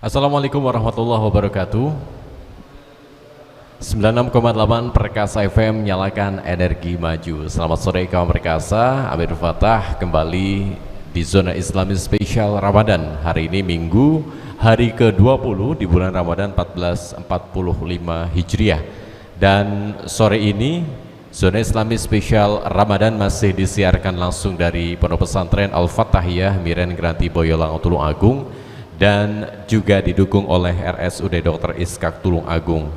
Assalamualaikum warahmatullahi wabarakatuh. 96,8 Perkasa FM, nyalakan energi maju. Selamat sore kaum Perkasa. Amir Fatah kembali di zona Islami spesial Ramadan. Hari ini Minggu, hari ke-20 di bulan Ramadan 1445 Hijriah. Dan sore ini zona Islami spesial Ramadan masih disiarkan langsung dari Pondok Pesantren Al-Fatahiyah Miren Granti Boyolango Tulung Agung, dan juga didukung oleh RSUD Dr. Iskak Tulung Agung.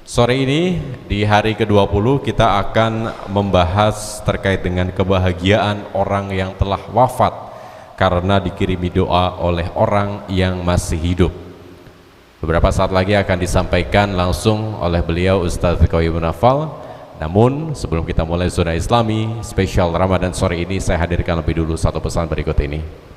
Sore ini di hari ke-20 kita akan membahas terkait dengan kebahagiaan orang yang telah wafat karena dikirimi doa oleh orang yang masih hidup. Beberapa saat lagi akan disampaikan langsung oleh beliau Ustadz Qawi Munafal. Namun sebelum kita mulai zona Islami spesial Ramadan sore ini, saya hadirkan lebih dulu satu pesan berikut ini.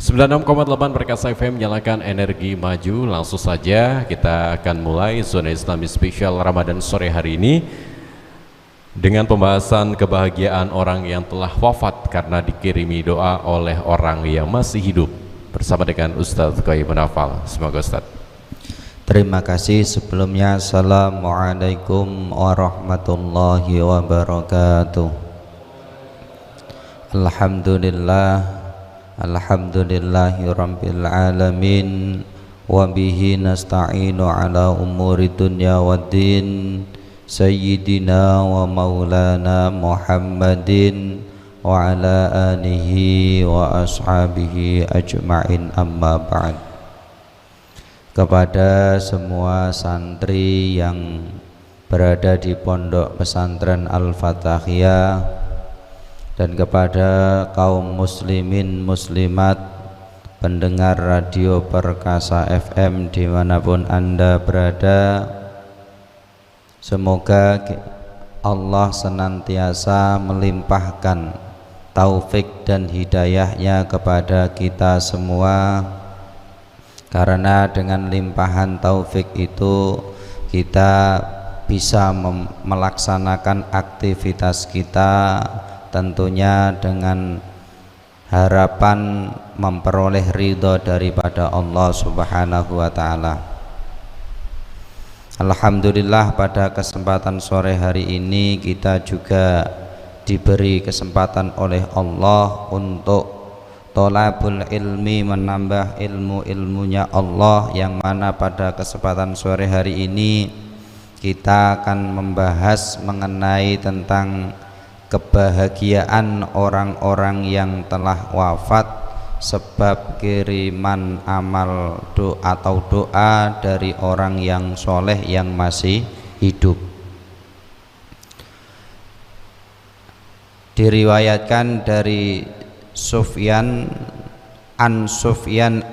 Sembilan 96,8 Perkasa FM, nyalakan energi maju. Langsung saja kita akan mulai zona Islami spesial Ramadan sore hari ini dengan pembahasan kebahagiaan orang yang telah wafat karena dikirimi doa oleh orang yang masih hidup, bersama dengan Ustadz Qawi Munafal. Semoga Ustadz. Terima kasih sebelumnya. Assalamualaikum warahmatullahi wabarakatuh. Alhamdulillah, alhamdulillahi rabbil alamin, wa bihi nasta'inu ala umuri dunya waddin, sayyidina wa maulana Muhammadin wa ala alihi wa ashabihi ajma'in, amma ba'd. Kepada semua santri yang berada di Pondok Pesantren Al-Fatahiyah dan kepada kaum muslimin muslimat pendengar radio Perkasa FM dimanapun Anda berada, semoga Allah senantiasa melimpahkan taufik dan hidayahnya kepada kita semua, karena dengan limpahan taufik itu kita bisa melaksanakan aktivitas kita, tentunya dengan harapan memperoleh ridho daripada Allah Subhanahu wa ta'ala. Alhamdulillah, pada kesempatan sore hari ini kita juga diberi kesempatan oleh Allah untuk tolabul ilmi, menambah ilmu-ilmunya Allah, yang mana pada kesempatan sore hari ini kita akan membahas mengenai tentang kebahagiaan orang-orang yang telah wafat sebab kiriman amal doa atau doa dari orang yang soleh yang masih hidup. Diriwayatkan dari Sufyan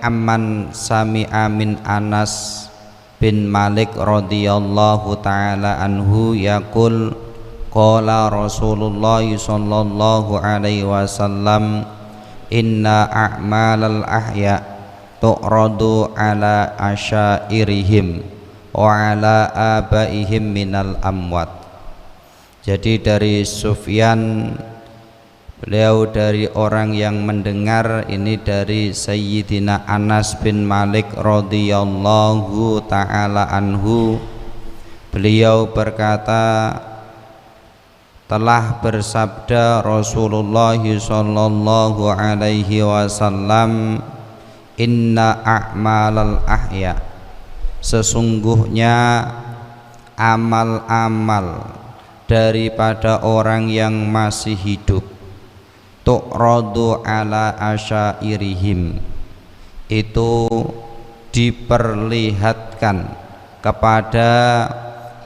amman sami'a min Anas bin Malik radhiyallahu ta'ala anhu yaqul qala Rasulullah sallallahu alaihi wasallam inna a'malal ahya tu'radu ala asyairihim wa ala abaihim minal amwat. Jadi dari Sufyan Beliau dari orang yang mendengar, ini dari Sayyidina Anas bin Malik radhiyallahu taala anhu. Beliau berkata, telah bersabda Rasulullah sallallahu alaihi wasallam, inna a'malal ahya, sesungguhnya amal-amal daripada orang yang masih hidup, tu'radu ala asyairihim, itu diperlihatkan kepada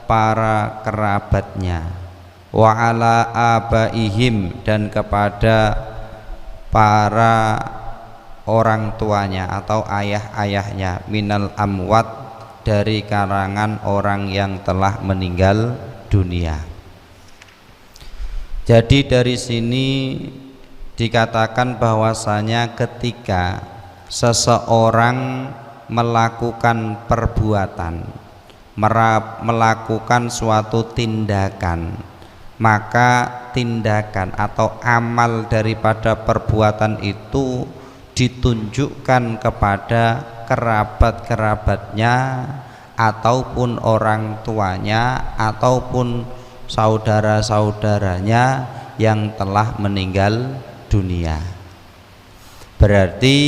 para kerabatnya, wa ala abaihim, dan kepada para orang tuanya atau ayah-ayahnya, minal amwat, dari kalangan orang yang telah meninggal dunia. Jadi dari sini dikatakan bahwasanya ketika seseorang melakukan perbuatan, melakukan suatu tindakan, maka tindakan atau amal daripada perbuatan itu ditunjukkan kepada kerabat-kerabatnya ataupun orang tuanya ataupun saudara-saudaranya yang telah meninggal dunia. Berarti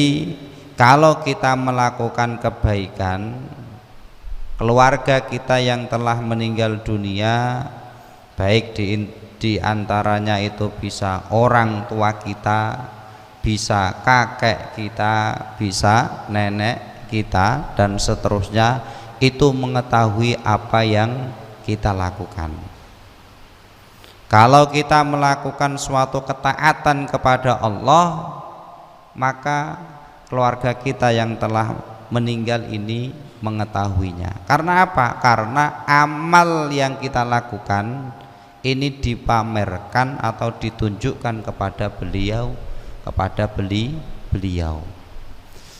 kalau kita melakukan kebaikan, keluarga kita yang telah meninggal dunia, baik di antaranya itu bisa orang tua kita, bisa kakek kita, bisa nenek kita, dan seterusnya, itu mengetahui apa yang kita lakukan. Kalau kita melakukan suatu ketaatan kepada Allah, maka keluarga kita yang telah meninggal ini mengetahuinya. Karena apa? Karena amal yang kita lakukan ini dipamerkan atau ditunjukkan kepada beliau,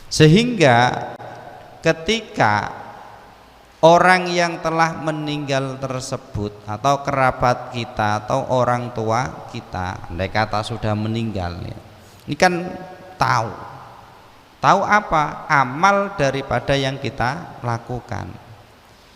sehingga ketika orang yang telah meninggal tersebut atau kerabat kita atau orang tua kita, andai kata sudah meninggal ya, ini kan tahu apa amal daripada yang kita lakukan,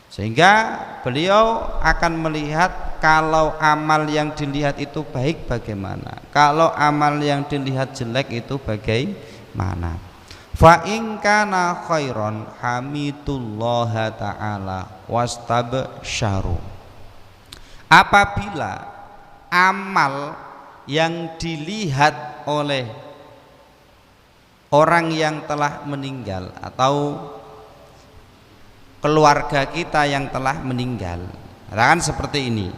sehingga beliau akan melihat kalau amal yang dilihat itu baik bagaimana, kalau amal yang dilihat jelek itu bagaimana. Fa in kana khairon hamidullaha ta'ala wastabsyaru, apabila amal yang dilihat oleh orang yang telah meninggal atau keluarga kita yang telah meninggal, katakan seperti ini.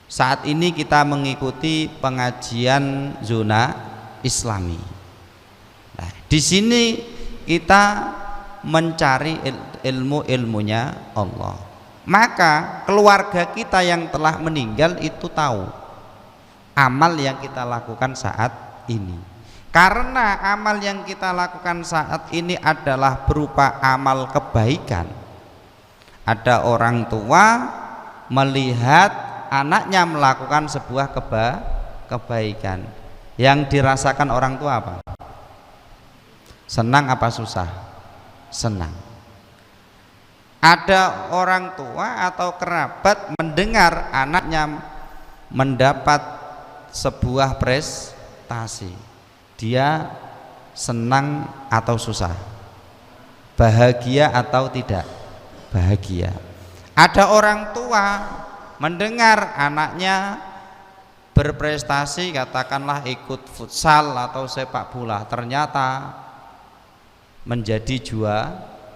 Saat ini kita mengikuti pengajian zona Islami. Nah, di sini kita mencari ilmunya Allah. Maka keluarga kita yang telah meninggal itu tahu amal yang kita lakukan saat ini. Karena amal yang kita lakukan saat ini adalah berupa amal kebaikan. Ada orang tua melihat anaknya melakukan sebuah kebaikan, yang dirasakan orang tua apa? Senang apa susah? Senang. Ada orang tua atau kerabat mendengar anaknya mendapat sebuah prestasi, dia senang atau susah? Bahagia atau tidak? Bahagia. Ada orang tua mendengar anaknya berprestasi, katakanlah ikut futsal atau sepak bola, ternyata menjadi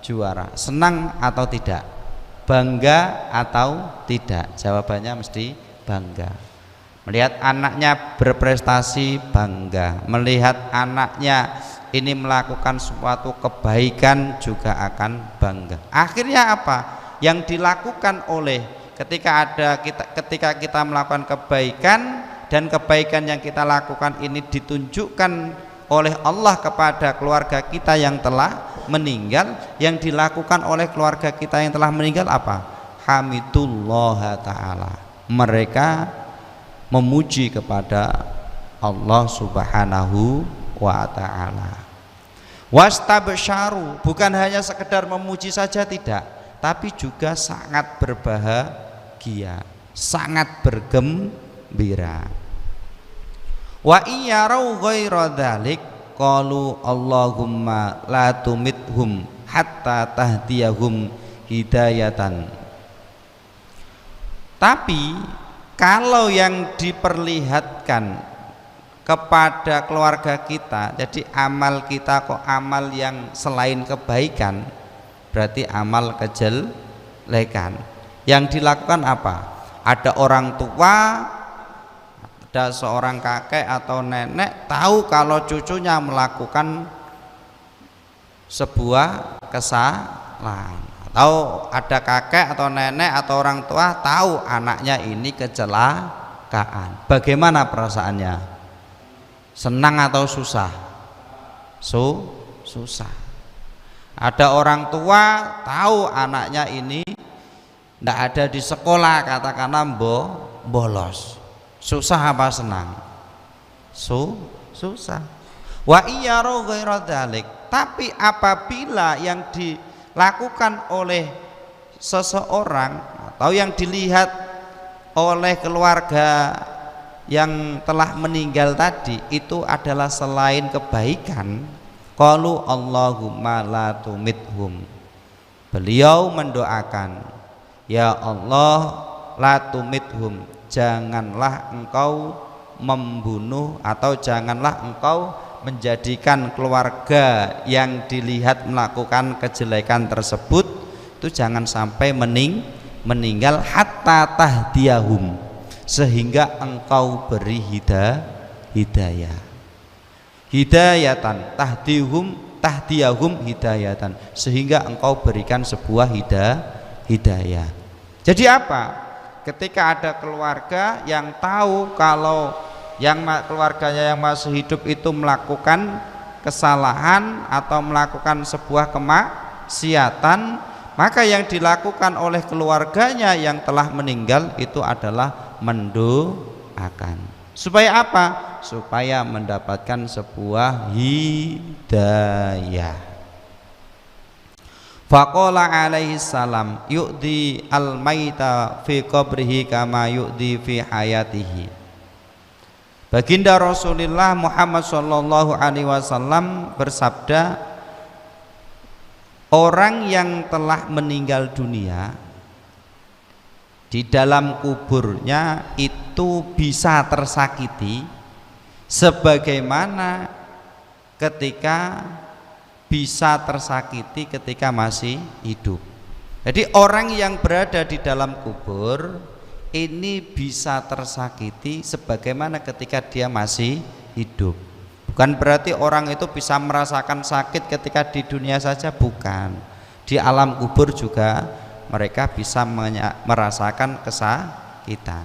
juara, senang atau tidak? Bangga atau tidak? Jawabannya mesti bangga. Melihat anaknya berprestasi, bangga. Melihat anaknya ini melakukan suatu kebaikan juga akan bangga. Akhirnya apa? Yang dilakukan oleh ketika kita melakukan kebaikan, dan kebaikan yang kita lakukan ini ditunjukkan oleh Allah kepada keluarga kita yang telah meninggal, yang dilakukan oleh keluarga kita yang telah meninggal apa? Hamidullah ta'ala, mereka memuji kepada Allah Subhanahu wa taala. Wastabsyaru, bukan hanya sekedar memuji saja, tidak, tapi juga sangat berbahagia, sangat bergembira. Wa iyarau ghaira dzalik qalu Allahumma la tumithum hatta tahdiyahum hidayatan. Tapi kalau yang diperlihatkan kepada keluarga kita, jadi amal kita kok amal yang selain kebaikan, berarti amal kejelekan. Yang dilakukan apa? Ada orang tua, ada seorang kakek atau nenek tahu kalau cucunya melakukan sebuah kesalahan, atau ada kakek atau nenek atau orang tua tahu anaknya ini kecelakaan. Bagaimana perasaannya? Senang atau susah? Susah. Ada orang tua tahu anaknya ini tidak ada di sekolah, katakanlah bolos. Susah apa senang? Susah. Wa iyyaru ghaira dzalik. Tapi apabila yang dilakukan oleh seseorang atau yang dilihat oleh keluarga yang telah meninggal tadi itu adalah selain kebaikan, qalu Allahumma la tumithum, beliau mendoakan, ya Allah, la tumithum, janganlah engkau membunuh atau janganlah engkau menjadikan keluarga yang dilihat melakukan kejelekan tersebut itu jangan sampai meninggal hatta tahdiyahum, sehingga engkau beri hidayah, hidayatan, tahdiyahum hidayatan, sehingga engkau berikan sebuah hidayah. Jadi apa? Ketika ada keluarga yang tahu kalau yang keluarganya yang masih hidup itu melakukan kesalahan atau melakukan sebuah kemaksiatan, maka yang dilakukan oleh keluarganya yang telah meninggal itu adalah mendoakan. Supaya apa? Supaya mendapatkan sebuah hidayah. Faqala alaihi salam yu'di al-maita fi qabrihi kama yu'di fi hayatihi. Baginda Rasulullah Muhammad sallallahu alaihi wasallam bersabda, orang yang telah meninggal dunia di dalam kuburnya itu bisa tersakiti sebagaimana ketika bisa tersakiti ketika masih hidup. Jadi orang yang berada di dalam kubur ini bisa tersakiti sebagaimana ketika dia masih hidup. Bukan berarti orang itu bisa merasakan sakit ketika di dunia saja, bukan. Di alam kubur juga mereka bisa merasakan kesakitan.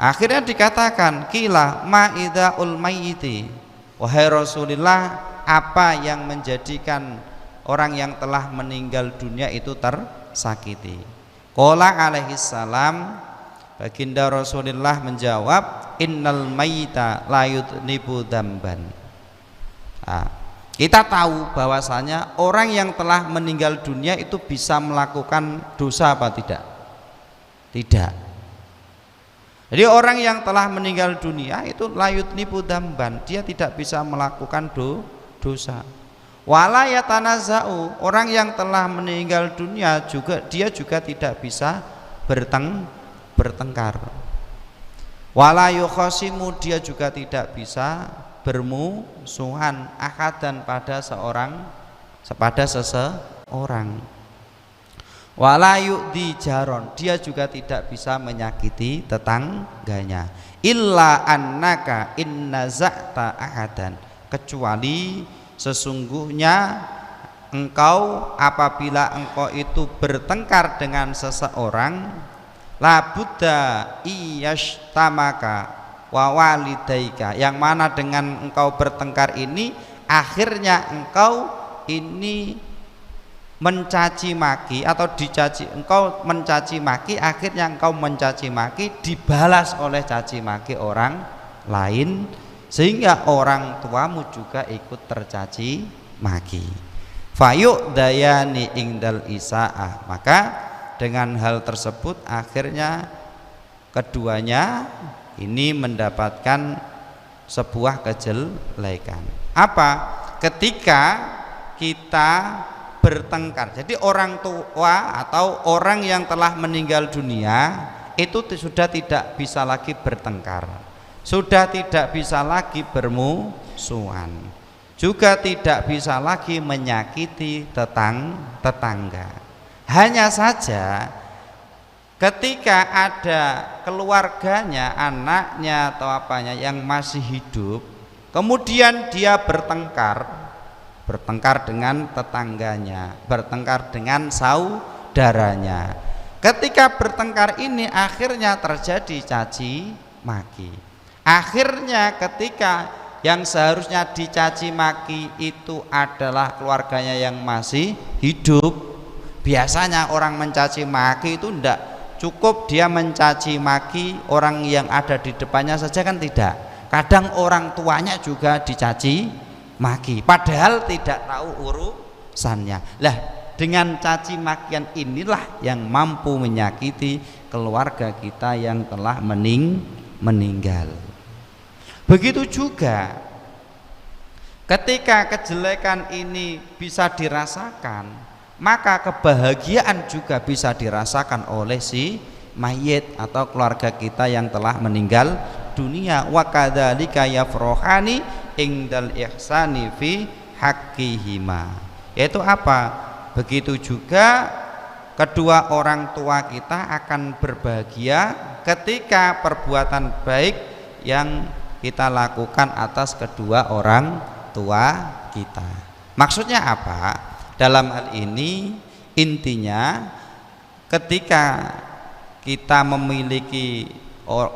Akhirnya dikatakan, qila ma'idha'ul mayyiti, wahai Rasulullah, apa yang menjadikan orang yang telah meninggal dunia itu tersakiti? Qala alaihi salam, baginda Rasulullah menjawab, innal mayyita la yudnibu dzamban. Kita tahu bahwasanya orang yang telah meninggal dunia itu bisa melakukan dosa apa tidak? Tidak. Jadi orang yang telah meninggal dunia itu la yudnibu dzamban, dia tidak bisa melakukan dosa. Wala yatanaza'u, orang yang telah meninggal dunia juga dia juga tidak bisa bertengkar. Wala yukhasimu, dia juga tidak bisa bermusuhan ahadan pada seseorang. Wala yu'di jaron, dia juga tidak bisa menyakiti tetangganya. Illa annaka innaza'ta ahadan, kecuali sesungguhnya engkau apabila engkau itu bertengkar dengan seseorang, la budda iyashtamaka wa walidaika, yang mana dengan engkau bertengkar ini akhirnya engkau ini mencaci maki atau dicaci, engkau mencaci maki, akhirnya engkau mencaci maki dibalas oleh caci maki orang lain sehingga orang tuamu juga ikut tercaci maki. Fayuk dayani ingdal isaah, maka dengan hal tersebut akhirnya keduanya ini mendapatkan sebuah kejelekan. Apa? Ketika kita bertengkar. Jadi orang tua atau orang yang telah meninggal dunia itu sudah tidak bisa lagi bertengkar, sudah tidak bisa lagi bermusuhan, juga tidak bisa lagi menyakiti tetangga. Hanya saja ketika ada keluarganya, anaknya atau apanya yang masih hidup, kemudian dia bertengkar dengan tetangganya, bertengkar dengan saudaranya. Ketika bertengkar ini akhirnya terjadi caci maki. Akhirnya ketika yang seharusnya dicaci maki itu adalah keluarganya yang masih hidup. Biasanya orang mencaci maki itu tidak cukup dia mencaci maki orang yang ada di depannya saja, kan tidak. Kadang orang tuanya juga dicaci maki padahal tidak tahu urusannya. Lah, dengan caci makian inilah yang mampu menyakiti keluarga kita yang telah meninggal. Begitu juga ketika kejelekan ini bisa dirasakan, maka kebahagiaan juga bisa dirasakan oleh si mayit atau keluarga kita yang telah meninggal dunia. Wa kadzalika yafrohani ingdal ihsani fi haqqihima, yaitu apa? Begitu juga kedua orang tua kita akan berbahagia ketika perbuatan baik yang kita lakukan atas kedua orang tua kita. Maksudnya apa? Dalam hal ini intinya ketika kita memiliki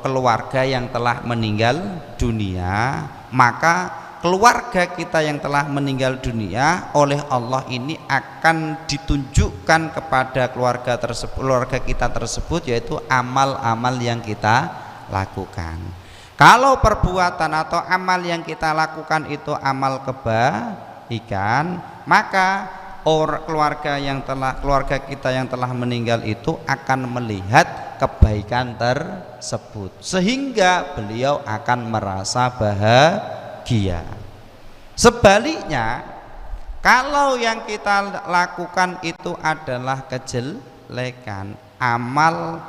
keluarga yang telah meninggal dunia, maka keluarga kita yang telah meninggal dunia oleh Allah ini akan ditunjukkan kepada keluarga kita tersebut, yaitu amal-amal yang kita lakukan. Kalau perbuatan atau amal yang kita lakukan itu amal kebaikan, maka keluarga kita yang telah meninggal itu akan melihat kebaikan tersebut, sehingga beliau akan merasa bahagia. Sebaliknya, kalau yang kita lakukan itu adalah kejelekan, amal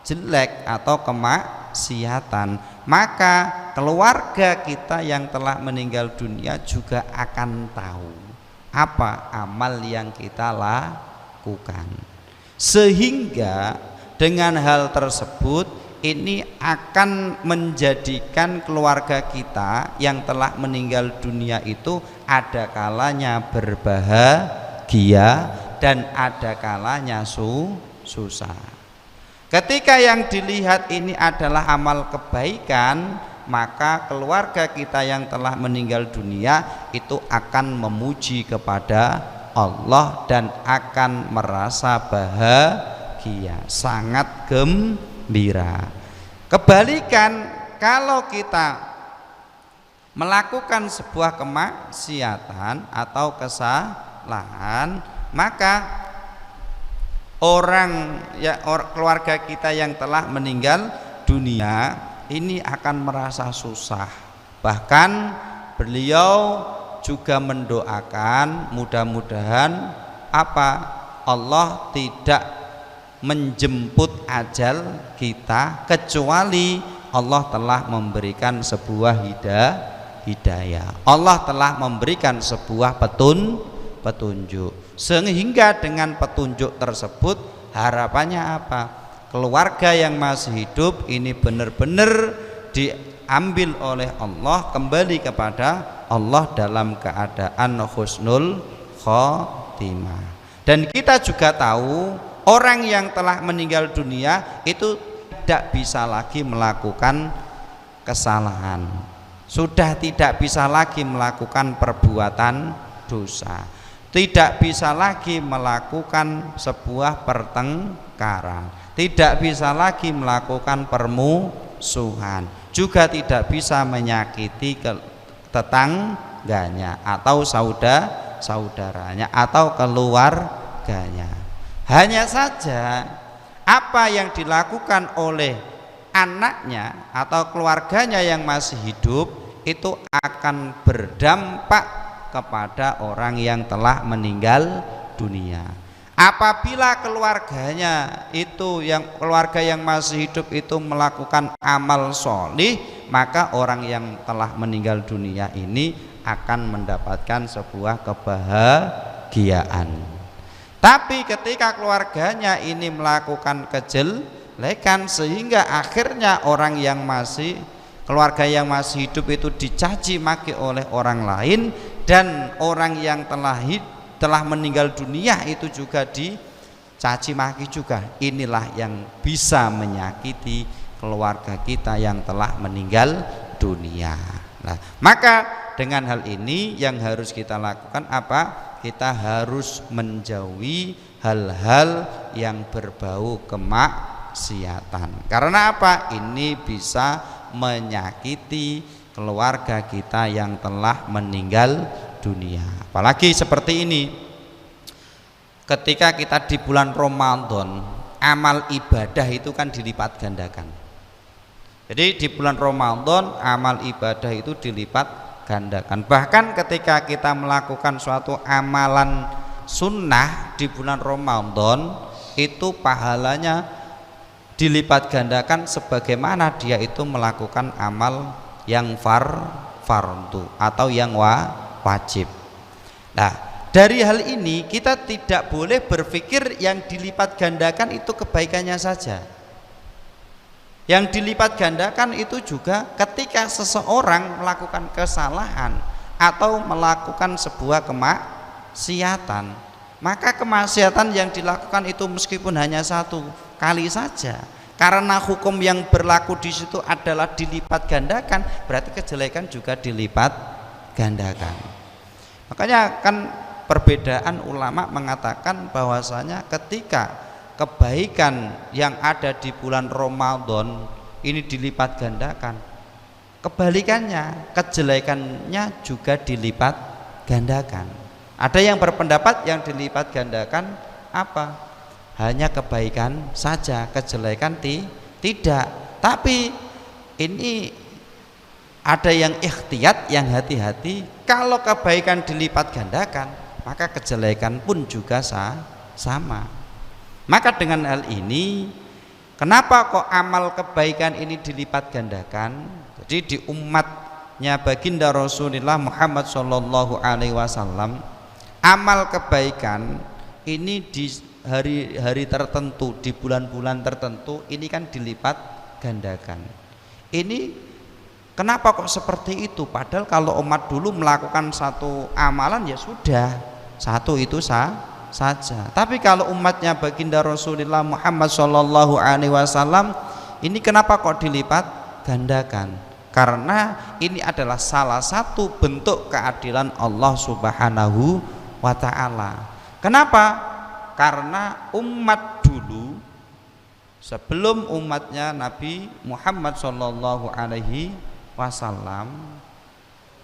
jelek atau kemaksiatan, maka keluarga kita yang telah meninggal dunia juga akan tahu apa amal yang kita lakukan, sehingga dengan hal tersebut ini akan menjadikan keluarga kita yang telah meninggal dunia itu ada kalanya berbahagia dan ada kalanya susah. Ketika yang dilihat ini adalah amal kebaikan, maka keluarga kita yang telah meninggal dunia itu akan memuji kepada Allah dan akan merasa bahagia, sangat gembira. Kebalikan, kalau kita melakukan sebuah kemaksiatan atau kesalahan, maka keluarga kita yang telah meninggal dunia ini akan merasa susah. Bahkan beliau juga mendoakan mudah-mudahan Allah tidak menjemput ajal kita kecuali Allah telah memberikan sebuah hidayah. Allah telah memberikan sebuah petunjuk, sehingga dengan petunjuk tersebut harapannya apa? Keluarga yang masih hidup ini benar-benar diambil oleh Allah, kembali kepada Allah dalam keadaan husnul khotimah. Dan kita juga tahu orang yang telah meninggal dunia itu tidak bisa lagi melakukan kesalahan, sudah tidak bisa lagi melakukan perbuatan dosa, tidak bisa lagi melakukan sebuah pertengkaran, tidak bisa lagi melakukan permusuhan, juga tidak bisa menyakiti tetangganya atau saudaranya atau keluarganya. Hanya saja apa yang dilakukan oleh anaknya atau keluarganya yang masih hidup itu akan berdampak kepada orang yang telah meninggal dunia. Apabila keluarganya itu, keluarga yang masih hidup itu melakukan amal solih, maka orang yang telah meninggal dunia ini akan mendapatkan sebuah kebahagiaan. Tapi ketika keluarganya ini melakukan kejelekan sehingga akhirnya keluarga yang masih hidup itu dicaci maki oleh orang lain, dan orang yang telah meninggal dunia itu juga dicaci maki juga, inilah yang bisa menyakiti keluarga kita yang telah meninggal dunia. Nah, maka dengan hal ini yang harus kita lakukan apa? Kita harus menjauhi hal-hal yang berbau kemaksiatan. Karena apa? Ini bisa menyakiti keluarga kita yang telah meninggal dunia. Apalagi seperti ini, ketika kita di bulan Ramadan, amal ibadah itu kan dilipat gandakan. Jadi di bulan Ramadan amal ibadah itu dilipat gandakan. Bahkan ketika kita melakukan suatu amalan sunnah di bulan Ramadan, itu pahalanya dilipat gandakan sebagaimana dia itu melakukan amal yang fardu atau yang wajib. Nah, dari hal ini kita tidak boleh berpikir yang dilipat gandakan itu kebaikannya saja. Yang dilipat gandakan itu juga ketika seseorang melakukan kesalahan atau melakukan sebuah kemaksiatan, maka kemaksiatan yang dilakukan itu meskipun hanya satu kali saja, karena hukum yang berlaku di situ adalah dilipat gandakan, berarti kejelekan juga dilipat gandakan. Makanya kan perbedaan ulama mengatakan bahwasanya ketika kebaikan yang ada di bulan Ramadan ini dilipat gandakan, kebalikannya kejelekannya juga dilipat gandakan. Ada yang berpendapat yang dilipat gandakan apa? Hanya kebaikan saja, kejelekan tidak. Tapi ini ada yang ikhtiyat, yang hati-hati. Kalau kebaikan dilipat gandakan, maka kejelekan pun juga sama. Maka dengan hal ini, kenapa kok amal kebaikan ini dilipat gandakan? Jadi di umatnya baginda Rasulullah Muhammad SAW, amal kebaikan ini di hari-hari tertentu, di bulan-bulan tertentu ini kan dilipat gandakan. Ini kenapa kok seperti itu? Padahal kalau umat dulu melakukan satu amalan ya sudah, satu itu saja. Tapi kalau umatnya baginda Rasulullah Muhammad SAW, ini kenapa kok dilipat gandakan? Karena ini adalah salah satu bentuk keadilan Allah Subhanahu wa ta'ala. Kenapa? Karena umat dulu sebelum umatnya Nabi Muhammad SAW,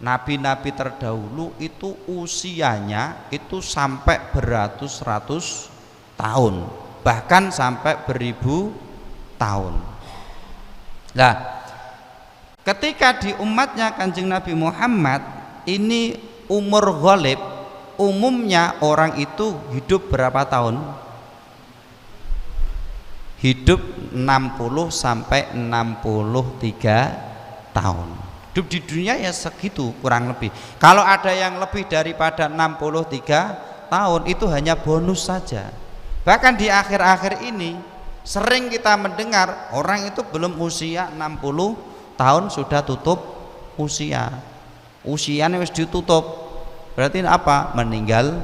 nabi-nabi terdahulu itu usianya itu sampai beratus-ratus tahun, bahkan sampai beribu tahun. Nah, ketika di umatnya Kanjeng Nabi Muhammad ini umur ghalib, umumnya orang itu hidup berapa tahun? Hidup 60 sampai 63 tahun. Hidup di dunia ya segitu kurang lebih. Kalau ada yang lebih daripada 63 tahun itu hanya bonus saja. Bahkan di akhir-akhir ini sering kita mendengar orang itu belum usia 60 tahun sudah tutup usia. Usianya harus ditutup. Berarti apa? Meninggal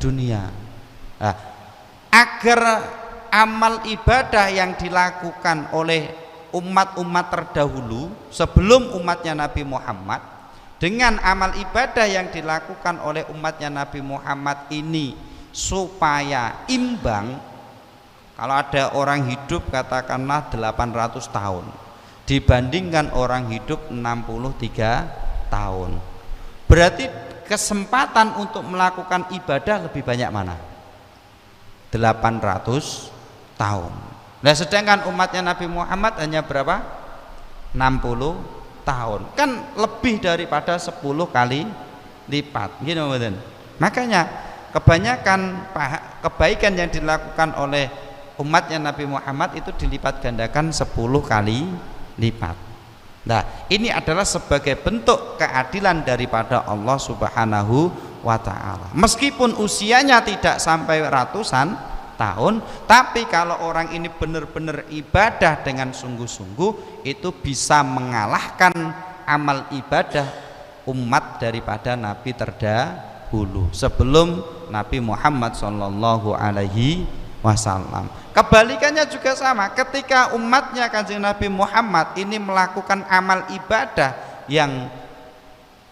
dunia. Nah, agar amal ibadah yang dilakukan oleh umat-umat terdahulu sebelum umatnya Nabi Muhammad dengan amal ibadah yang dilakukan oleh umatnya Nabi Muhammad ini supaya imbang. Kalau ada orang hidup katakanlah 800 tahun, dibandingkan orang hidup 63 tahun. Berarti kesempatan untuk melakukan ibadah lebih banyak mana? 800 tahun. Nah, sedangkan umatnya Nabi Muhammad hanya berapa? 60 tahun. Kan lebih daripada 10 kali lipat. Gitu, betul. Makanya kebanyakan kebaikan yang dilakukan oleh umatnya Nabi Muhammad itu dilipat gandakan 10 kali lipat. Nah, ini adalah sebagai bentuk keadilan daripada Allah Subhanahu wa ta'ala. Meskipun usianya tidak sampai ratusan tahun, tapi kalau orang ini benar-benar ibadah dengan sungguh-sungguh, itu bisa mengalahkan amal ibadah umat daripada Nabi terdahulu sebelum Nabi Muhammad sallallahu alaihi wasallam. Kebalikannya juga sama, ketika umatnya Kanjeng Nabi Muhammad ini melakukan amal ibadah yang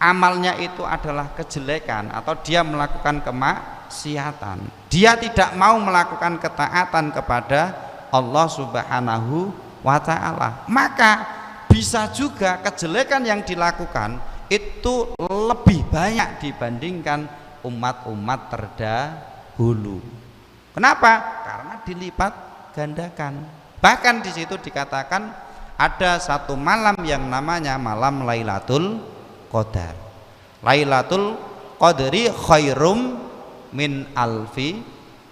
amalnya itu adalah kejelekan atau dia melakukan kemaksiatan, dia tidak mau melakukan ketaatan kepada Allah Subhanahu wa ta'ala, maka bisa juga kejelekan yang dilakukan itu lebih banyak dibandingkan umat-umat terdahulu. Kenapa? Karena dilipat gandakan. Bahkan di situ dikatakan ada satu malam yang namanya malam Lailatul Qadar. Lailatul Qadri khairum min alfi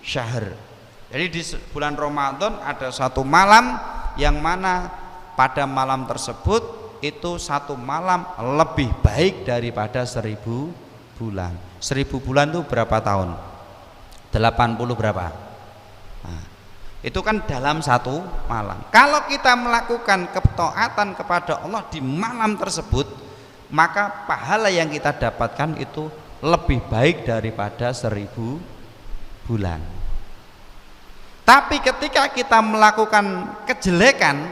syahr. Jadi di bulan Ramadan ada satu malam yang mana pada malam tersebut itu satu malam lebih baik daripada 1000 bulan. 1000 bulan itu berapa tahun? 80 berapa? Nah, itu kan dalam satu malam. Kalau kita melakukan ketaatan kepada Allah di malam tersebut, maka pahala yang kita dapatkan itu lebih baik daripada 1000 bulan. Tapi ketika kita melakukan kejelekan,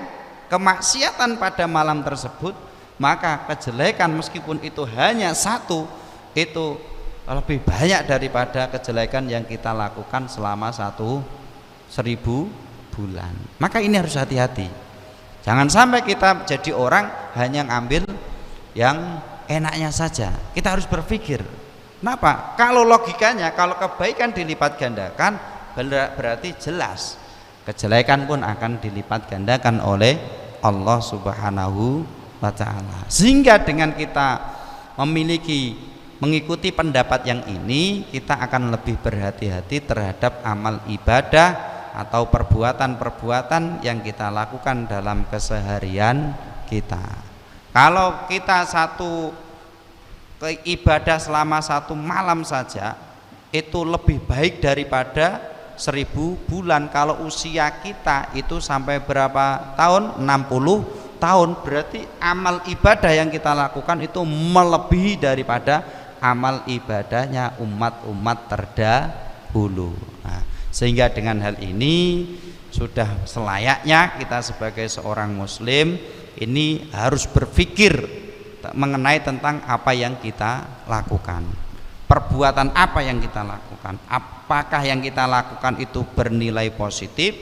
kemaksiatan pada malam tersebut, maka kejelekan meskipun itu hanya satu, itu lebih banyak daripada kejelekan yang kita lakukan selama 1000 bulan. Maka ini harus hati-hati. Jangan sampai kita jadi orang hanya ngambil yang enaknya saja. Kita harus berpikir. Kenapa? Kalau logikanya, kalau kebaikan dilipat gandakan, berarti jelas kejelekan pun akan dilipat gandakan oleh Allah Subhanahu wa ta'ala. Sehingga dengan kita mengikuti pendapat yang ini, kita akan lebih berhati-hati terhadap amal ibadah atau perbuatan-perbuatan yang kita lakukan dalam keseharian kita. Kalau kita satu ibadah selama satu malam saja itu lebih baik daripada 1000 bulan. Kalau usia kita itu sampai berapa tahun? 60 tahun. Berarti amal ibadah yang kita lakukan itu melebihi daripada amal ibadahnya umat-umat terdahulu. Nah, sehingga dengan hal ini sudah selayaknya kita sebagai seorang muslim ini harus berpikir mengenai tentang apa yang kita lakukan, perbuatan apa yang kita lakukan, apakah yang kita lakukan itu bernilai positif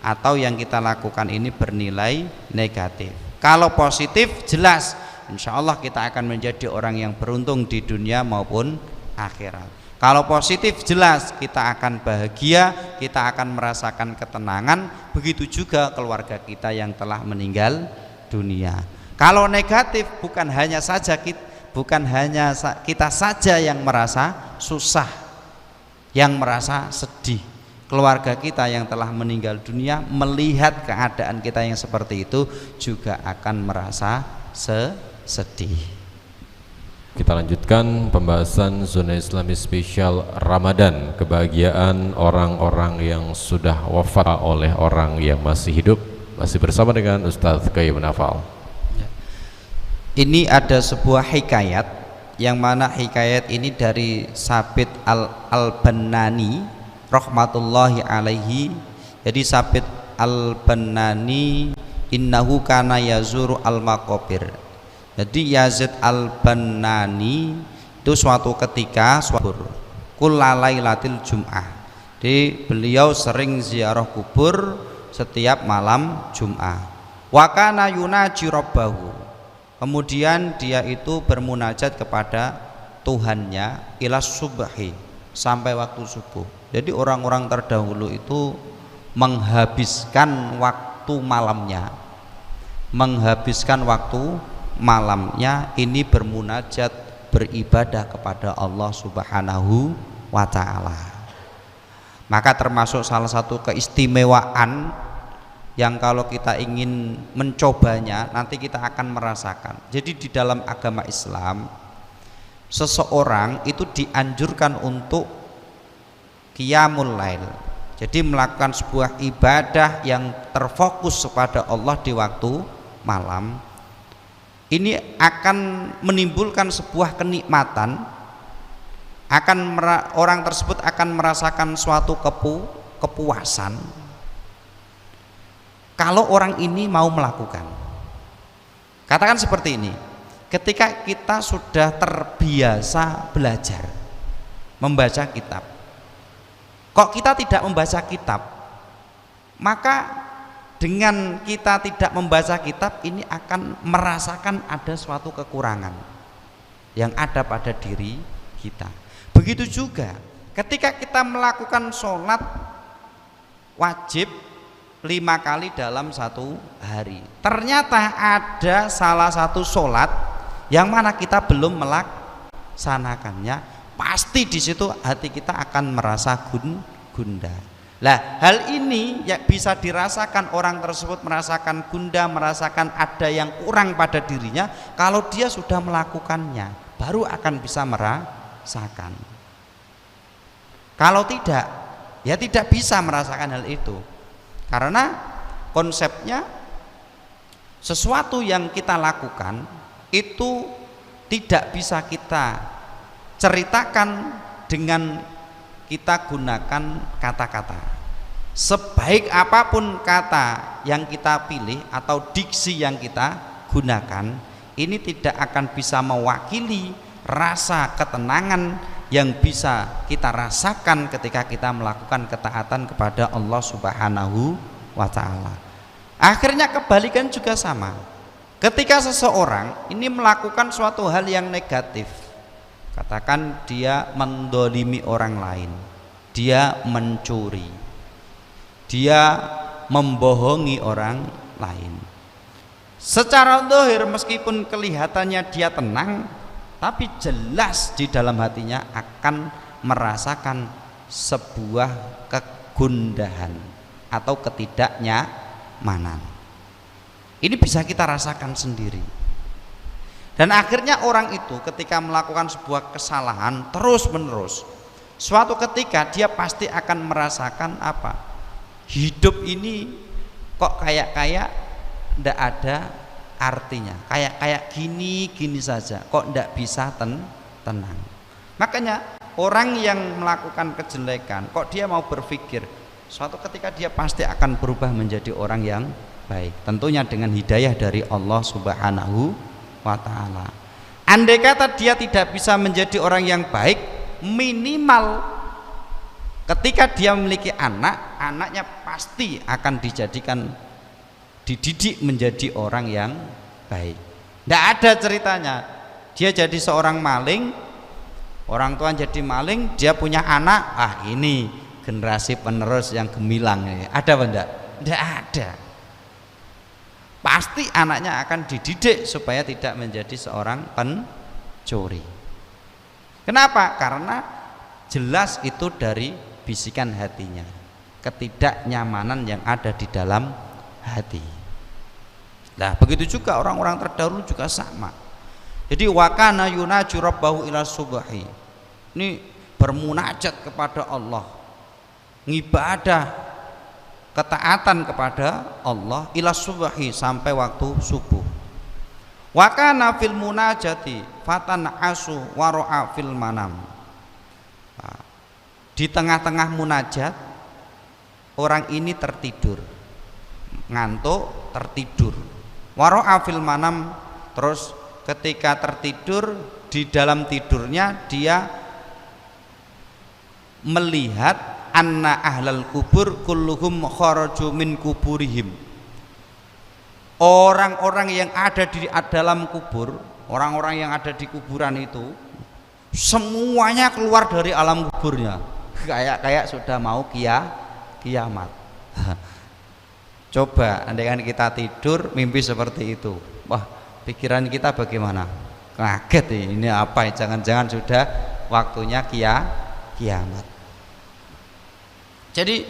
atau yang kita lakukan ini bernilai negatif. Kalau positif, jelas insya Allah kita akan menjadi orang yang beruntung di dunia maupun akhirat. Kalau positif, jelas kita akan bahagia, kita akan merasakan ketenangan. Begitu juga keluarga kita yang telah meninggal dunia. Kalau negatif, bukan hanya kita saja yang merasa susah, yang merasa sedih. Keluarga kita yang telah meninggal dunia melihat keadaan kita yang seperti itu juga akan merasa sedih. Kita lanjutkan pembahasan zona Islami spesial Ramadan, kebahagiaan orang-orang yang sudah wafat oleh orang yang masih hidup. Masih bersama dengan Ustadz Qayyum Nafal. Ini ada sebuah hikayat yang mana hikayat ini dari Sabit al-Bannani rahmatullahi alaihi. Jadi Sabit al-Bannani innahu kana yazuru al-maqabir. Jadi Yazid al-Bannani itu suatu ketika kulalailatil Jum'ah. Jadi beliau sering ziarah kubur setiap malam Jum'ah. Wa kana yunaji rabbahu, kemudian dia itu bermunajat kepada Tuhannya ila subhi, sampai waktu subuh. Jadi orang-orang terdahulu itu menghabiskan waktu malamnya ini bermunajat, beribadah kepada Allah Subhanahu wa ta'ala. Maka termasuk salah satu keistimewaan yang kalau kita ingin mencobanya nanti kita akan merasakan. Jadi di dalam agama Islam seseorang itu dianjurkan untuk qiyamul lail, jadi melakukan sebuah ibadah yang terfokus kepada Allah di waktu malam. Ini akan menimbulkan sebuah kenikmatan, orang tersebut akan merasakan suatu kepuasan kalau orang ini mau melakukan. Katakan seperti ini, ketika kita sudah terbiasa belajar membaca kitab, kok kita tidak membaca kitab, maka dengan kita tidak membaca kitab ini akan merasakan ada suatu kekurangan yang ada pada diri kita. Begitu juga ketika kita melakukan sholat wajib 5 kali dalam satu hari, ternyata ada salah satu sholat yang mana kita belum melaksanakannya, pasti di situ hati kita akan merasa gundah. Lah, hal ini ya bisa dirasakan, orang tersebut merasakan gundah, merasakan ada yang kurang pada dirinya kalau dia sudah melakukannya, baru akan bisa merasakan. Kalau tidak, ya tidak bisa merasakan hal itu. Karena konsepnya sesuatu yang kita lakukan itu tidak bisa kita ceritakan dengan kita gunakan kata-kata. Sebaik apapun kata yang kita pilih atau diksi yang kita gunakan, ini tidak akan bisa mewakili rasa ketenangan yang bisa kita rasakan ketika kita melakukan ketaatan kepada Allah Subhanahu wa ta'ala. Akhirnya kebalikan juga sama. Ketika seseorang ini melakukan suatu hal yang negatif, katakan dia mendolimi orang lain, dia mencuri, dia membohongi orang lain, secara zahir meskipun kelihatannya dia tenang, tapi jelas di dalam hatinya akan merasakan sebuah kegundahan atau ketidaknyamanan. Ini bisa kita rasakan sendiri. Dan akhirnya orang itu ketika melakukan sebuah kesalahan terus menerus, suatu ketika dia pasti akan merasakan apa? Hidup ini kok kayak ndak ada artinya, kayak gini saja, kok ndak bisa tenang. Makanya orang yang melakukan kejelekan, kok dia mau berpikir suatu ketika dia pasti akan berubah menjadi orang yang baik, tentunya dengan hidayah dari Allah Subhanahu wa ta'ala. Andai kata dia tidak bisa menjadi orang yang baik, minimal ketika dia memiliki anak, anaknya pasti akan dididik menjadi orang yang baik. Tidak ada ceritanya dia jadi seorang maling, orang tua jadi maling, dia punya anak, ini generasi penerus yang gemilang. Ada apa enggak? Tidak ada. Pasti anaknya akan dididik supaya tidak menjadi seorang pencuri. Kenapa? Karena jelas itu dari bisikan hatinya, ketidaknyamanan yang ada di dalam hati. Nah, begitu juga orang-orang terdahulu juga sama. Jadi wakana yunaju rabbahu ila subhi, ini bermunajat kepada Allah, ngibadah, ketaatan kepada Allah ila subhi, sampai waktu subuh. Wa kana fil munajati fatan asu waro'a fil manam. Di tengah-tengah munajat orang ini tertidur, ngantuk, tertidur. Waro'a fil manam, terus ketika tertidur, di dalam tidurnya dia melihat anna ahlal kubur kulluhum kharaju min kuburihim. orang-orang yang ada di dalam kubur, orang-orang yang ada di kuburan itu semuanya keluar dari alam kuburnya, kayak sudah mau kiamat. Coba andaikan kita tidur mimpi seperti itu, wah pikiran kita bagaimana? Kaget ini apa? Jangan-jangan sudah waktunya kiamat. Jadi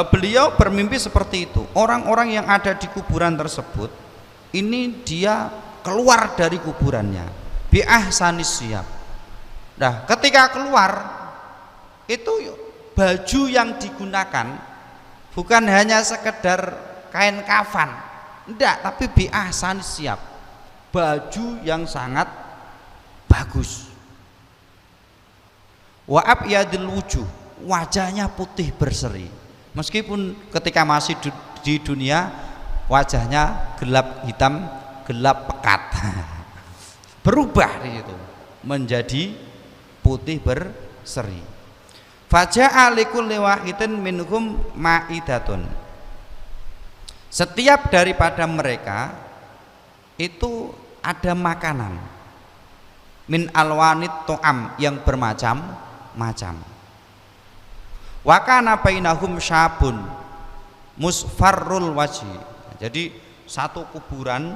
beliau bermimpi seperti itu. Orang-orang yang ada di kuburan tersebut ini dia keluar dari kuburannya bi ahsanis siyab. Nah, ketika keluar itu baju yang digunakan bukan hanya sekedar kain kafan, enggak, tapi bi ahsanis siyab, baju yang sangat bagus. Wa abyadil wujuh, wajahnya putih berseri. Meskipun ketika masih di dunia wajahnya gelap hitam, gelap pekat. Berubah di situ menjadi putih berseri. Faja'a likulli wahidin minhum ma'idatun. Setiap daripada mereka itu ada makanan min alwanit to'am yang bermacam-macam. Wa kana bainahum syabun musfarrul wajhi. Jadi satu kuburan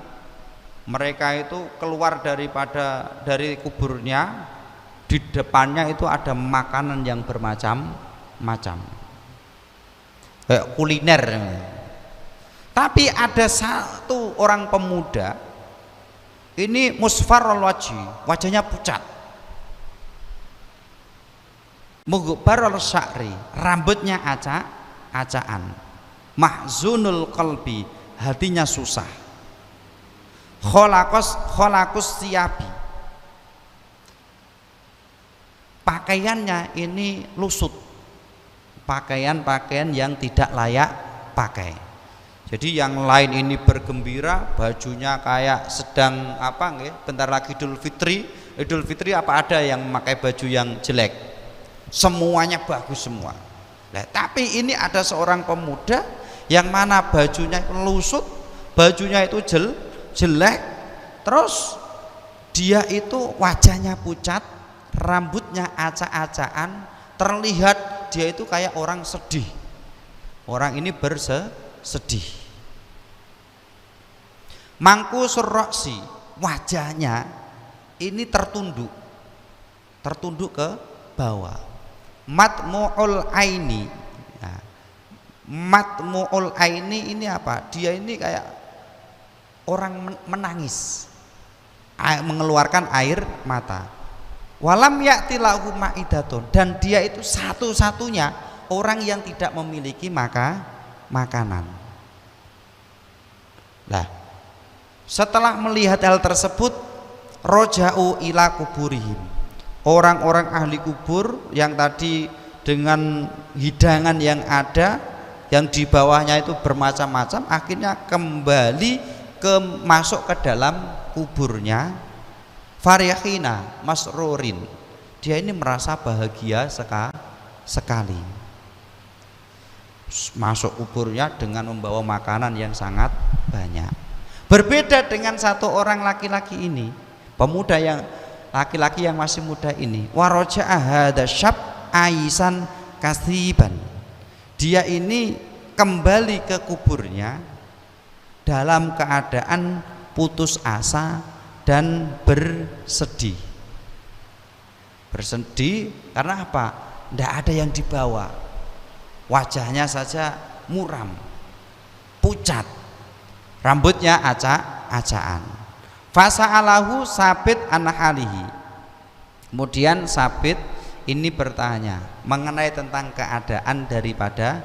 mereka itu keluar dari kuburnya, di depannya itu ada makanan yang bermacam-macam, kayak kuliner. Tapi ada satu orang pemuda ini musfarrul wajhi, wajahnya pucat, mughbarul sya'ri, rambutnya acak-acakan, mahzunul qalbi, hatinya susah, kholakus siyabi, pakaiannya ini lusut, pakaian-pakaian yang tidak layak pakai. Jadi yang lain ini bergembira, bajunya kayak sedang apa nggih, bentar lagi Idul Fitri apa ada yang memakai baju yang jelek, semuanya bagus semua. Nah, tapi ini ada seorang pemuda yang mana bajunya lusut, bajunya itu jelek, terus dia itu wajahnya pucat, rambutnya acak-acakan, terlihat dia itu kayak orang sedih. Orang ini sedih. Mangku surroksi, wajahnya ini tertunduk ke bawah. Matmu'ul aini. Nah, matmu'ul aini ini apa? Dia ini kayak orang menangis, mengeluarkan air mata. Walam ya'ti lahu ma'idatun, dan dia itu satu-satunya orang yang tidak memiliki makanan. Nah, setelah melihat hal tersebut, roja'u ila kuburihim, orang-orang ahli kubur yang tadi dengan hidangan yang ada, yang di bawahnya itu bermacam-macam, akhirnya kembali masuk ke dalam kuburnya. Farihina masrurin, dia ini merasa bahagia sekali. Masuk kuburnya dengan membawa makanan yang sangat banyak. Berbeda dengan satu orang laki-laki ini, pemuda yang laki-laki yang masih muda ini, waraja'a hadza syab aisan kasiban. Dia ini kembali ke kuburnya dalam keadaan putus asa dan bersedih karena apa? Tidak ada yang dibawa, wajahnya saja muram, pucat, rambutnya acak-acakan. Fasa'alahu Sabit an halihi, kemudian Sabit ini bertanya mengenai tentang keadaan daripada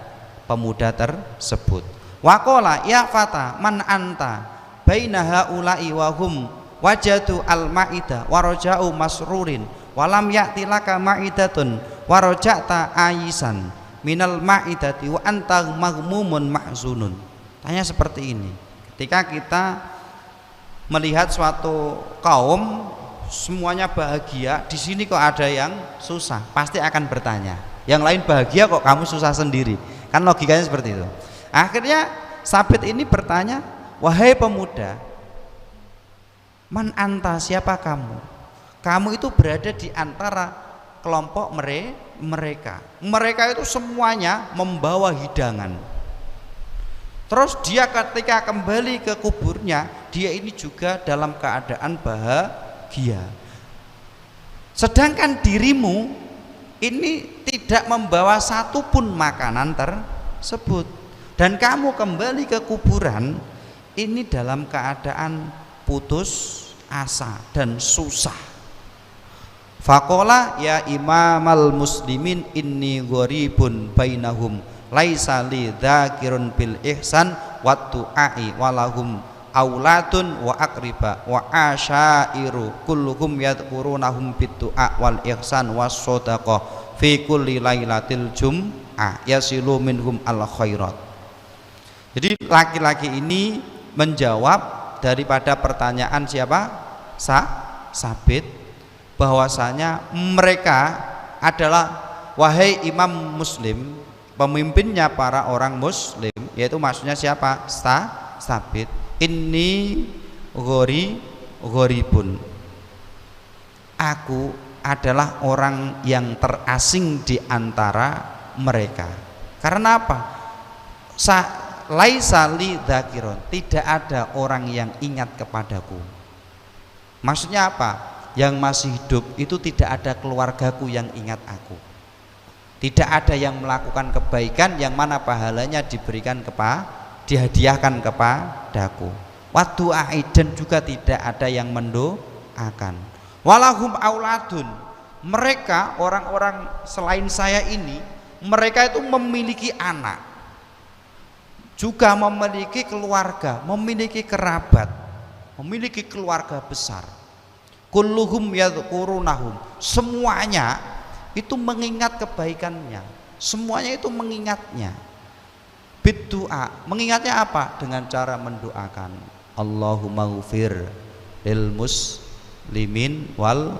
pemuda tersebut. Waqala ya fata man anta baina haula'i wa hum wajadu al-ma'idah waraja'u masrurin walam ya'ti laka ma'idatun waraja'ta ayisan minal ma'idati wa anta maghmumun mahzunun. Tanya seperti ini, ketika kita melihat suatu kaum semuanya bahagia, di sini kok ada yang susah, pasti akan bertanya, yang lain bahagia kok kamu susah sendiri, kan logikanya seperti itu. Akhirnya Sabit ini bertanya, wahai pemuda, man anta, siapa kamu? Kamu itu berada di antara kelompok mereka. Mereka itu semuanya membawa hidangan. Terus dia ketika kembali ke kuburnya, dia ini juga dalam keadaan bahagia. Sedangkan dirimu ini tidak membawa satupun makanan tersebut, dan kamu kembali ke kuburan ini dalam keadaan putus asa dan susah. Faqala ya imamal muslimin inni gharibun bainahum laisa li dzakirun bil ihsan wa tu'ai walahum aulatun wa aqriba wa asyairu kulluhum yadhkurunahum bid du'a wal ihsan was shadaqah fi kulli lailatil jum'ah yasilu minhum al khairat. Jadi laki-laki ini menjawab daripada pertanyaan siapa? Sabit, bahwasanya mereka adalah wahai imam muslim, pemimpinnya para orang muslim, yaitu maksudnya siapa? Sabit. Ini gharibun, aku adalah orang yang terasing di antara mereka. Karena apa? Laisa li dzakirun, tidak ada orang yang ingat kepadaku. Maksudnya apa? Yang masih hidup itu tidak ada keluargaku yang ingat aku. Tidak ada yang melakukan kebaikan yang mana pahalanya dihadiahkan kepadaku. Wadu aidan, juga tidak ada yang mendoakan. Walahum auladun, mereka orang-orang selain saya ini, mereka itu memiliki anak, juga memiliki keluarga, memiliki kerabat, memiliki keluarga besar. Kulluhum yadhkurunahum, semuanya itu mengingat kebaikannya, semuanya itu mengingatnya. Biddu'a, mengingatnya apa? Dengan cara mendoakan Allahumma ghfir lil muslimin wal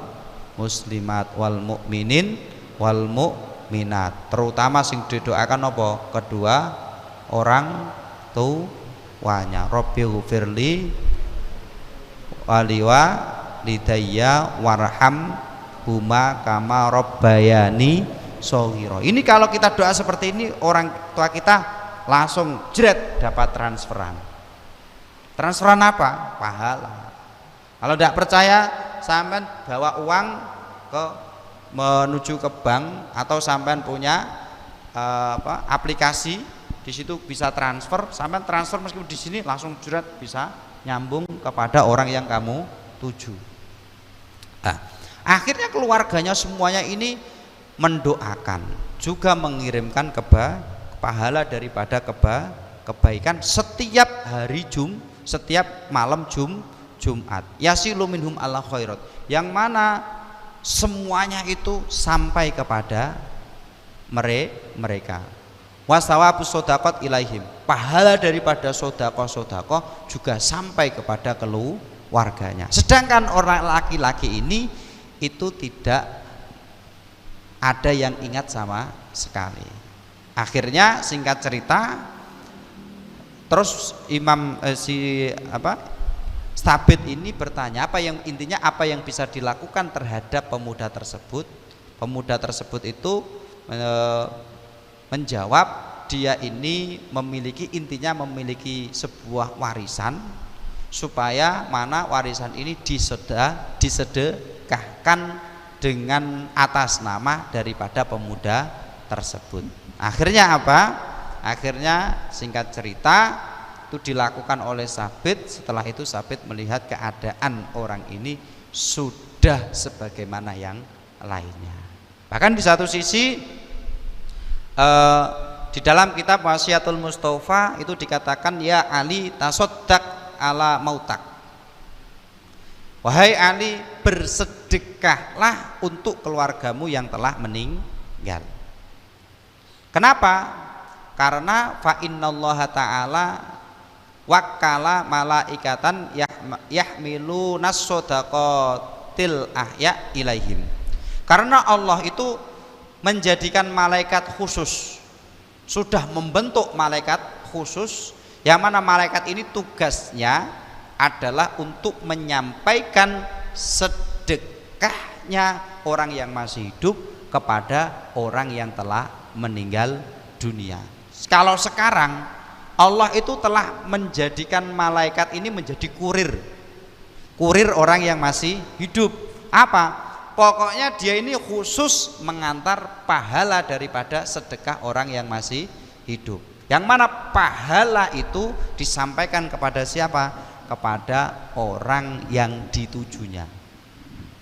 muslimat wal mu'minin wal mu'minat, terutama sing didoakan apa? Kedua orang tuanya. Rabbi ghfirli waliwa lidayya warham huma kama rabbayani shaghira. Ini kalau kita doa seperti ini, orang tua kita langsung jret dapat transferan. Transferan apa? Pahala. Kalau tidak percaya, sampean bawa uang menuju ke bank, atau sampean punya aplikasi, di situ bisa transfer, sampean transfer meskipun di sini langsung jret bisa nyambung kepada orang yang kamu tuju. Nah, akhirnya keluarganya semuanya ini mendoakan, juga mengirimkan pahala daripada kebaikan setiap hari setiap malam Jumat. Yasilu minhum ala khairat, yang mana semuanya itu sampai kepada mereka. Wasawabus sodaqat ilaihim, pahala daripada sodakoh juga sampai kepada keluarganya. Sedangkan orang laki-laki ini itu tidak ada yang ingat sama sekali. Akhirnya singkat cerita, terus Sabit ini bertanya, apa yang bisa dilakukan terhadap pemuda tersebut. Pemuda tersebut itu menjawab, dia ini memiliki sebuah warisan, supaya mana warisan ini disedekahkan dengan atas nama daripada pemuda tersebut. Akhirnya apa? Akhirnya singkat cerita itu dilakukan oleh Sabit. Setelah itu Sabit melihat keadaan orang ini sudah sebagaimana yang lainnya. Bahkan di satu sisi di dalam kitab Wasiatul Mustafa itu dikatakan, ya Ali tasoddaq ala mautak, wahai Ali, bersedekahlah untuk keluargamu yang telah meninggal. Kenapa? Karena fa innallaha ta'ala wakkala malaikatan yahmilunas shadaqatil ahya ilaihim. Karena Allah itu menjadikan malaikat khusus, sudah membentuk malaikat khusus Yang mana malaikat ini tugasnya adalah untuk menyampaikan sedekahnya orang yang masih hidup kepada orang yang telah meninggal dunia. Kalau sekarang Allah itu telah menjadikan malaikat ini menjadi kurir orang yang masih hidup. Apa? Pokoknya dia ini khusus mengantar pahala daripada sedekah orang yang masih hidup. Yang mana pahala itu disampaikan kepada siapa? Kepada orang yang ditujunya,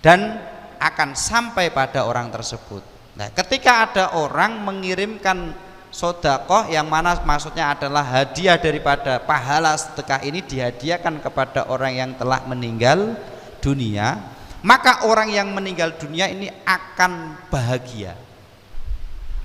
dan akan sampai pada orang tersebut. Nah, ketika ada orang mengirimkan sedekah yang mana maksudnya adalah hadiah daripada pahala sedekah ini dihadiahkan kepada orang yang telah meninggal dunia, maka orang yang meninggal dunia ini akan bahagia,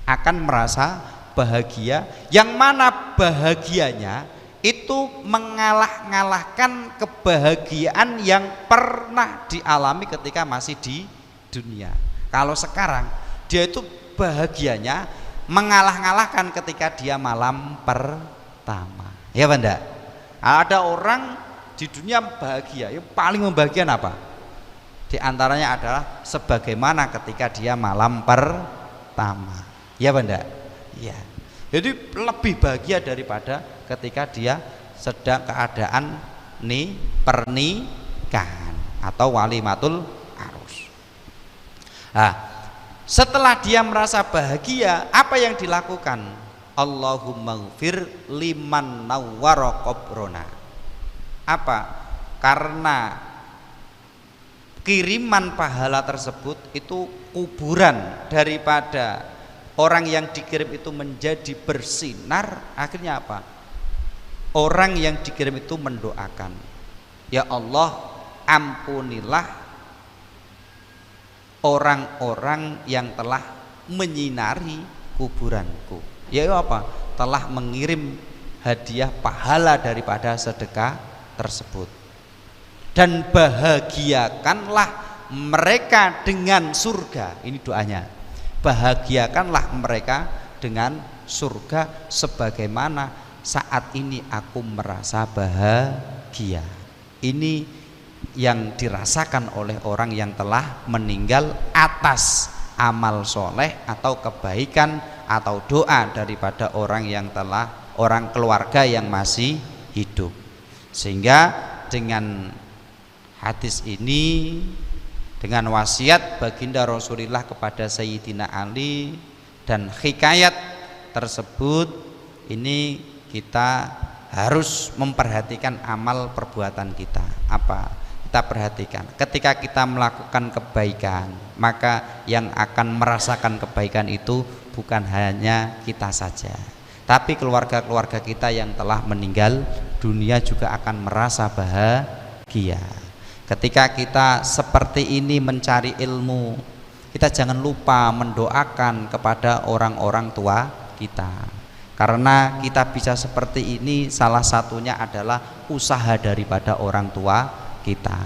akan merasa bahagia, yang mana bahagianya itu mengalah-ngalahkan kebahagiaan yang pernah dialami ketika masih di dunia. Kalau sekarang dia itu bahagianya mengalah-ngalahkan ketika dia malam pertama. Ya Banda, ada orang di dunia bahagia, yang paling membahagiakan apa? Di antaranya adalah sebagaimana ketika dia malam pertama. Ya Banda, ya. Jadi lebih bahagia daripada ketika dia sedang keadaan pernikahan atau walimatul arus. Nah, setelah dia merasa bahagia, apa yang dilakukan? Allahumma ghfir liman nawwara qabrona. Apa? Karena kiriman pahala tersebut itu kuburan daripada orang yang dikirim itu menjadi bersinar. Akhirnya apa? Orang yang dikirim itu mendoakan, ya Allah, ampunilah orang-orang yang telah menyinari kuburanku. Ya apa? Telah mengirim hadiah pahala daripada sedekah tersebut. Dan bahagiakanlah mereka dengan surga. Ini doanya. Bahagiakanlah mereka dengan surga sebagaimana saat ini aku merasa bahagia. Ini yang dirasakan oleh orang yang telah meninggal atas amal soleh atau kebaikan atau doa daripada orang keluarga yang masih hidup. Sehingga dengan hadis ini, dengan wasiat baginda Rasulullah kepada Sayyidina Ali dan hikayat tersebut, ini kita harus memperhatikan amal perbuatan kita. Apa? Kita perhatikan ketika kita melakukan kebaikan, maka yang akan merasakan kebaikan itu bukan hanya kita saja, tapi keluarga-keluarga kita yang telah meninggal dunia juga akan merasa bahagia. Ketika kita seperti ini mencari ilmu, kita jangan lupa mendoakan kepada orang-orang tua kita. Karena kita bisa seperti ini salah satunya adalah usaha daripada orang tua kita.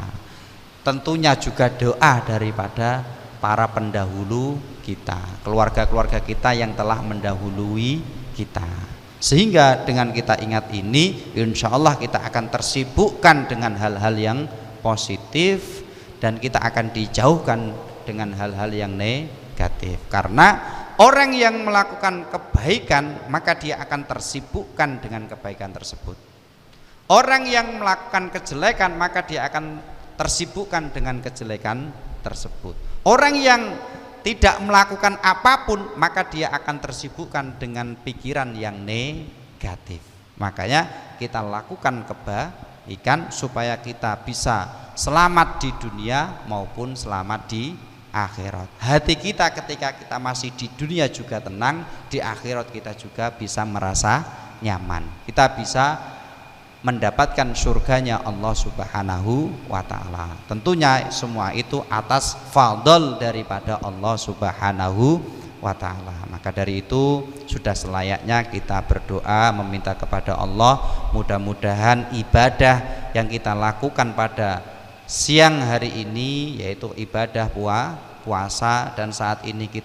Tentunya juga doa daripada para pendahulu kita, keluarga-keluarga kita yang telah mendahului kita. Sehingga dengan kita ingat ini, insya Allah kita akan tersibukkan dengan hal-hal yang positif dan kita akan dijauhkan dengan hal-hal yang negatif. Karena orang yang melakukan kebaikan maka dia akan tersibukkan dengan kebaikan tersebut. Orang yang melakukan kejelekan maka dia akan tersibukkan dengan kejelekan tersebut. Orang yang tidak melakukan apapun maka dia akan tersibukkan dengan pikiran yang negatif. Makanya kita lakukan kebaikan supaya kita bisa selamat di dunia maupun selamat di akhirat. Hati kita ketika kita masih di dunia juga tenang, di akhirat kita juga bisa merasa nyaman. Kita bisa mendapatkan surganya Allah Subhanahu wa ta'ala. Tentunya semua itu atas fadl daripada Allah Subhanahu wa ta'ala. Maka dari itu sudah selayaknya kita berdoa meminta kepada Allah, mudah-mudahan ibadah yang kita lakukan pada siang hari ini, yaitu ibadah puasa, dan saat ini kita